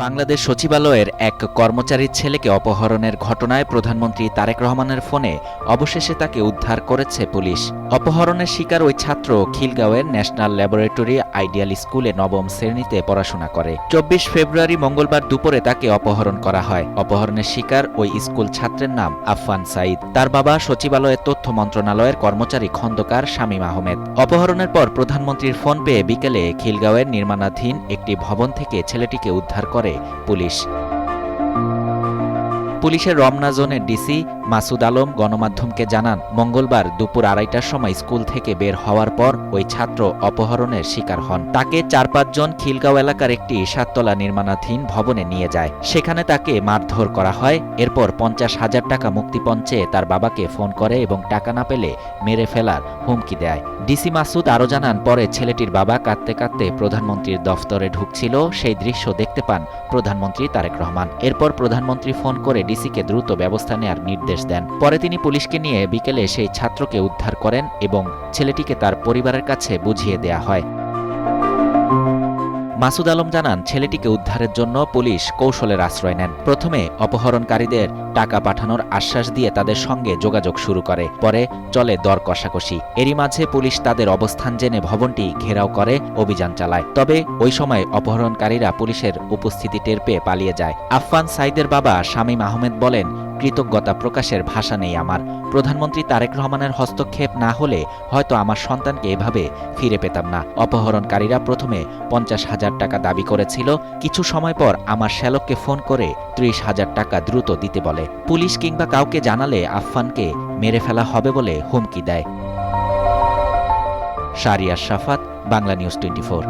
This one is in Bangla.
বাংলাদেশ সচিবালয়ের এক কর্মচারীর ছেলেকে অপহরণের ঘটনায় প্রধানমন্ত্রী তারেক রহমানের ফোনে অবশেষে তাকে উদ্ধার করেছে পুলিশ। অপহরণের শিকার ওই ছাত্র খিলগাঁওয়ের ন্যাশনাল ল্যাবরেটরি আইডিয়াল স্কুলে নবম শ্রেণীতে পড়াশোনা করে। ২৪ ফেব্রুয়ারি মঙ্গলবার দুপুরে তাকে অপহরণ করা হয়। অপহরণের শিকার ওই স্কুল ছাত্রের নাম আফফান সাঈদ। তার বাবা সচিবালয়ের তথ্য মন্ত্রণালয়ের কর্মচারী খন্দকার শামীম আহমেদ। অপহরণের পর প্রধানমন্ত্রীর ফোন পেয়ে বিকেলে খিলগাঁওয়ের নির্মাণাধীন একটি ভবন থেকে ছেলেটিকে উদ্ধার করে পুলিশ। পুলিশের রমনা জোনের ডিসি মাসুদ আলম গণমাধ্যমকে জানান, মঙ্গলবার দুপুর ২:৩০টার সময় স্কুল থেকে বের হওয়ার পর ওই ছাত্র অপহরণের শিকার হন। তাকে ৪-৫ জন খিলগাঁও এলাকার একটি ৭তলা নির্মাণাধীন ভবনে নিয়ে যায়। সেখানে তাকে মারধর করা হয়। এরপর ৫০,০০০ টাকা মুক্তিপণ চেয়ে তার বাবাকে ফোন করে এবং টাকা না পেলে মেরে ফেলার হুমকি দেয়। ডিসি মাসুদ আরও জানান, পরে ছেলেটির বাবা কাঁদতে কাঁদতে প্রধানমন্ত্রীর দফতরে ঢুকছিল। সেই দৃশ্য দেখতে পান প্রধানমন্ত্রী তারেক রহমান। এরপর প্রধানমন্ত্রী ফোন করে ডিসিকে দ্রুত ব্যবস্থা নেয়ার নির্দেশ দেন। পরে তিনি পুলিশকে নিয়ে বিকেলে সেই ছাত্রকে উদ্ধার করেন এবং ছেলেটিকে তার পরিবারের কাছে বুঝিয়ে দেয়া হয়। মাসুদ আলম জানান, ছেলেটিকে উদ্ধারের জন্য পুলিশ কৌশলের আশ্রয় নেন। প্রথমে অপহরণকারীদের টাকা পাঠানোর আশ্বাস দিয়ে তাদের সঙ্গে যোগাযোগ শুরু করে। পরে চলে দর কষাকষি। এরই মাঝে পুলিশ তাদের অবস্থান জেনে ভবনটি ঘেরাও করে অভিযান চালায়। তবে ওই সময় অপহরণকারীরা পুলিশের উপস্থিতি টের পেয়ে পালিয়ে যায়। আফফান সাঈদের বাবা শামীম আহমেদ বলেন, কৃতজ্ঞতা প্রকাশের ভাষা নেই আমার। প্রধানমন্ত্রী তারেক রহমানের হস্তক্ষেপ না হলে হয়তো আমার সন্তানকে এভাবে ফিরে পেতাম না। অপহরণকারীরা প্রথমে ৫০,০০০ টাকা দাবি করেছিল। কিছু সময় পর আমার শ্যালককে ফোন করে ৩০,০০০ টাকা দ্রুত দিতে বলে। পুলিশ কিংবা কাউকে জানালে আফফানকে মেরে ফেলা হবে বলে হুমকি দেয়। শাহরিয়ার শাফাত, বাংলা নিউজ 24।